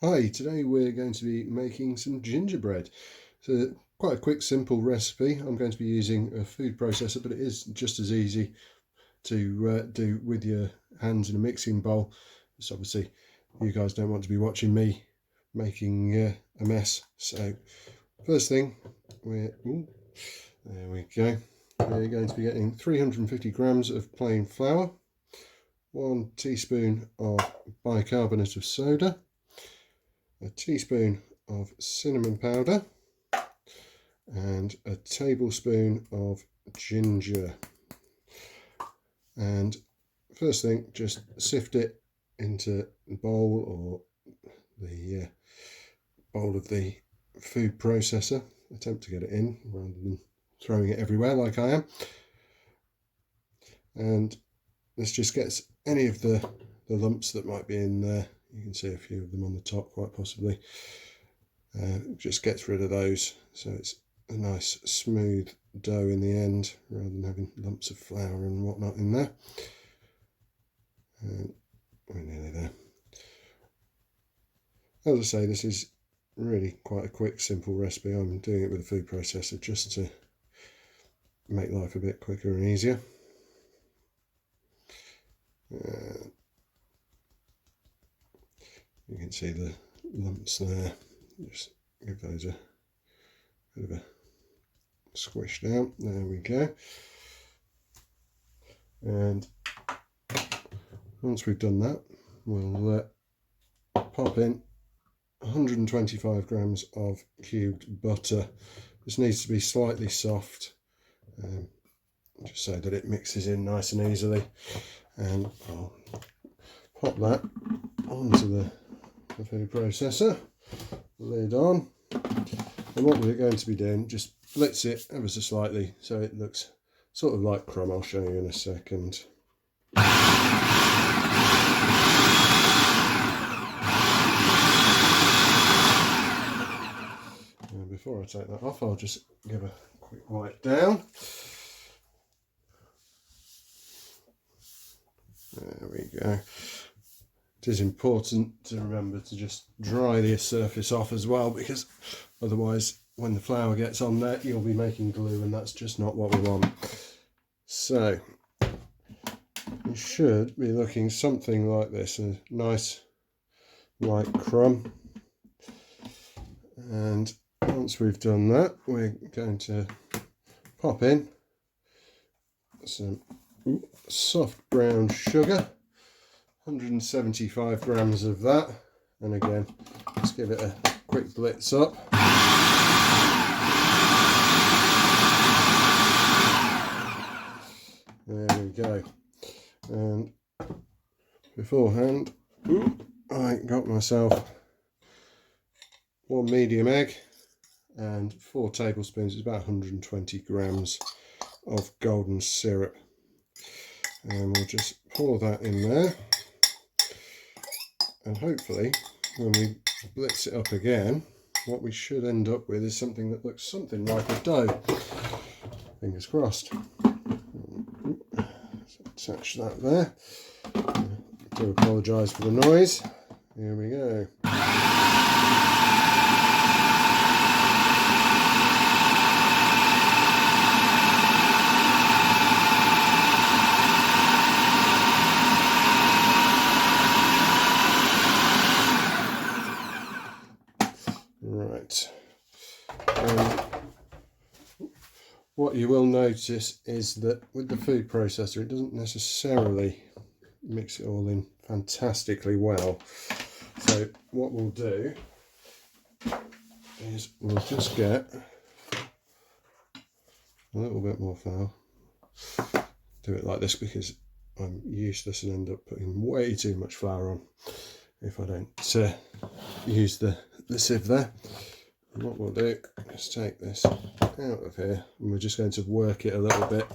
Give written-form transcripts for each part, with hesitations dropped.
Hi, today we're going to be making some gingerbread. So quite a quick, simple recipe. I'm going to be using a food processor, but it is just as easy to do with your hands in a mixing bowl. So obviously you guys don't want to be watching me making a mess. So first thing, there we go. We're going to be getting 350 grams of plain flour, 1 teaspoon of bicarbonate of soda, a teaspoon of cinnamon powder, and a tablespoon of ginger. And first thing, just sift it into the bowl or the bowl of the food processor. Attempt to get it in rather than throwing it everywhere like I am. And this just gets any of the lumps that might be in there. You can see a few of them on the top, quite possibly. Just gets rid of those, so it's a nice smooth dough in the end rather than having lumps of flour and whatnot in there. And we're nearly there. As I say, this is really quite a quick, simple recipe. I'm doing it with a food processor just to make life a bit quicker and easier. You can see the lumps there. Just give those a bit of a squish down. There we go. And once we've done that, we'll pop in 125 grams of cubed butter. This needs to be slightly soft, just so that it mixes in nice and easily. And I'll pop that onto the food processor, lid on. And what we're going to be doing, just blitz it ever so slightly so it looks sort of like crumb. I'll show you in a second. And before I take that off, I'll just give a quick wipe down. There we go. It is important to remember to just dry the surface off as well, because otherwise when the flour gets on there you'll be making glue, and that's just not what we want. So you should be looking something like this, a nice light crumb. And once we've done that, we're going to pop in some soft brown sugar, 175 grams of that, and again just give it a quick blitz up. There we go. And beforehand I got myself 1 medium egg and 4 tablespoons, it's about 120 grams of golden syrup, and we'll just pour that in there. And hopefully when we blitz it up again, what we should end up with is something that looks something like a dough. Fingers crossed. So attach that there. I do apologise for the noise. Here we go. Right, what you will notice is that with the food processor it doesn't necessarily mix it all in fantastically well. So what we'll do is we'll just get a little bit more flour. Do it like this because I'm useless and end up putting way too much flour on if I don't use the sieve there. And what we'll do is take this out of here, and we're just going to work it a little bit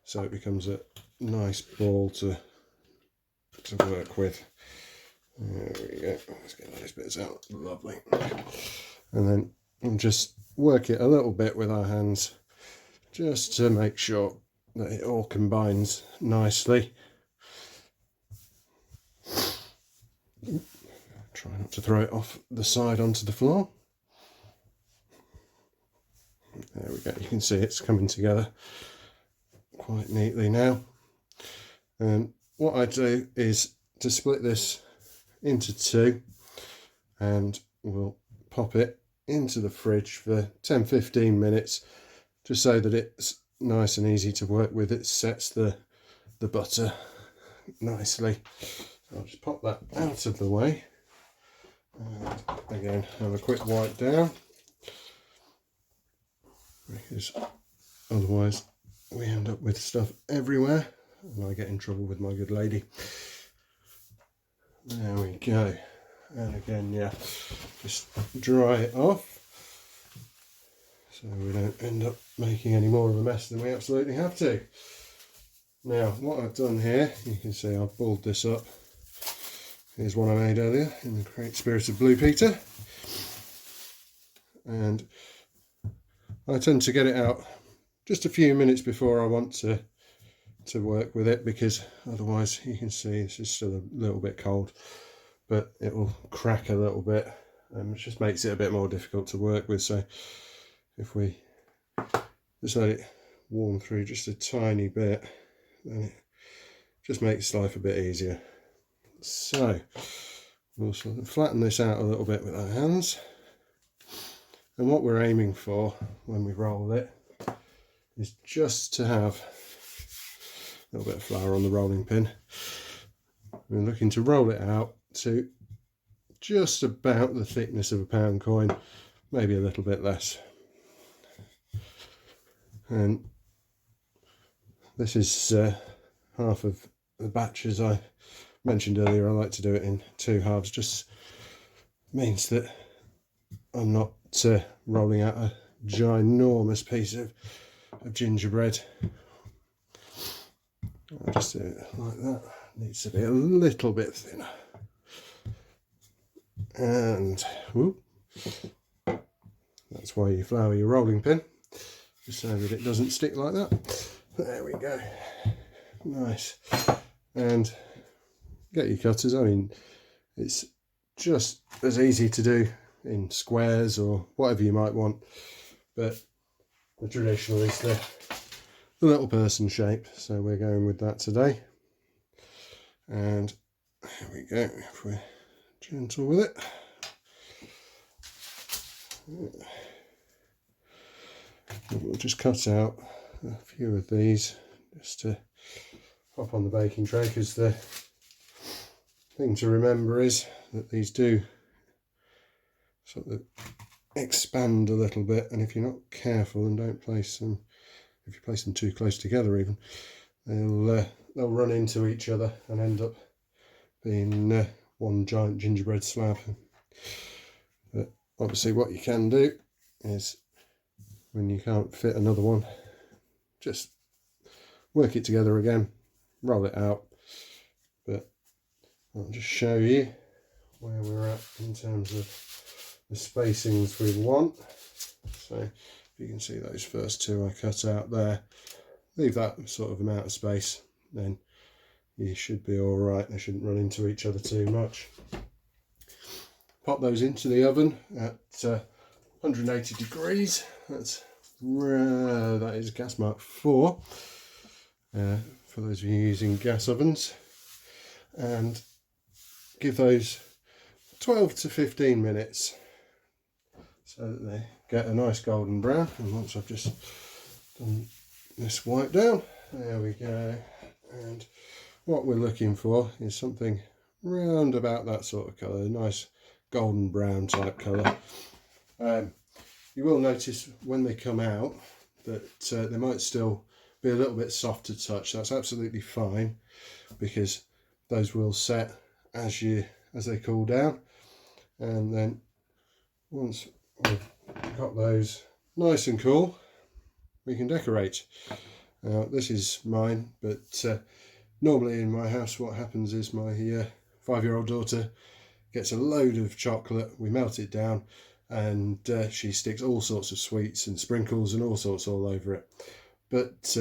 so it becomes a nice ball to work with. There we go. Let's get those bits out. Lovely. And then we'll just work it a little bit with our hands just to make sure that it all combines nicely. Try not to throw it off the side onto the floor. There we go, you can see it's coming together quite neatly now. And what I do is to split this into two, and we'll pop it into the fridge for 10-15 minutes, just so that it's nice and easy to work with. It sets the butter nicely. I'll just pop that out of the way, and again have a quick wipe down, because otherwise we end up with stuff everywhere and I get in trouble with my good lady. There we go. And again, yeah, just dry it off so we don't end up making any more of a mess than we absolutely have to. Now, what I've done here, you can see I've balled this up. Here's one I made earlier in the great spirit of Blue Peter. And I tend to get it out just a few minutes before I want to work with it, because otherwise you can see this is still a little bit cold, but it will crack a little bit, and it just makes it a bit more difficult to work with. So if we just let it warm through just a tiny bit, then it just makes life a bit easier. So we'll sort of flatten this out a little bit with our hands, and what we're aiming for when we roll it is just to have a little bit of flour on the rolling pin. We're looking to roll it out to just about the thickness of a pound coin, maybe a little bit less. And this is half of the batch. As I mentioned earlier, I like to do it in two halves. Just means that I'm not rolling out a ginormous piece of gingerbread. I'll just do it like that. Needs to be a little bit thinner. And whoop, that's why you flour your rolling pin, just so that it doesn't stick like that. There we go. Nice. And get your cutters. I mean, it's just as easy to do in squares or whatever you might want, but the traditional is the little person shape, so we're going with that today. And here we go, if we're gentle with it. We'll just cut out a few of these just to pop on the baking tray, because the thing to remember is that these do sort of expand a little bit, and if you're not careful and don't place them, if you place them too close together even, they'll run into each other and end up being one giant gingerbread slab. But obviously what you can do is, when you can't fit another one, just work it together again, roll it out. But I'll just show you where we're at in terms of the spacings we want. So you can see those first two I cut out there. Leave that sort of amount of space, then you should be all right. They shouldn't run into each other too much. Pop those into the oven at 180 degrees. That is gas mark 4 for those of you using gas ovens, and give those 12 to 15 minutes so that they get a nice golden brown. And once I've just done this wipe down, there we go. And what we're looking for is something round about that sort of colour, a nice golden brown type colour. You will notice when they come out that they might still be a little bit soft to touch. That's absolutely fine, because those will set as they cool down. And then once we've got those nice and cool, we can decorate. This is mine, but normally in my house what happens is my 5-year-old daughter gets a load of chocolate, we melt it down, and she sticks all sorts of sweets and sprinkles and all sorts all over it. But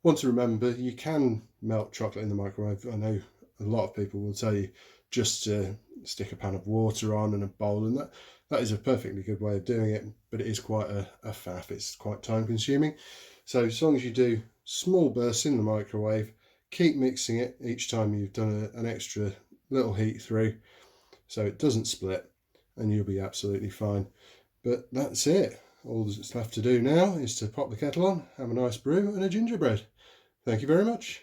want to remember, you can melt chocolate in the microwave. I know a lot of people will tell you just to stick a pan of water on and a bowl, and that is a perfectly good way of doing it, but it is quite a faff. It's quite time consuming. So as long as you do small bursts in the microwave, keep mixing it each time you've done an extra little heat through so it doesn't split, and you'll be absolutely fine. But that's it. All that's left to do now is to pop the kettle on, have a nice brew and a gingerbread. Thank you very much.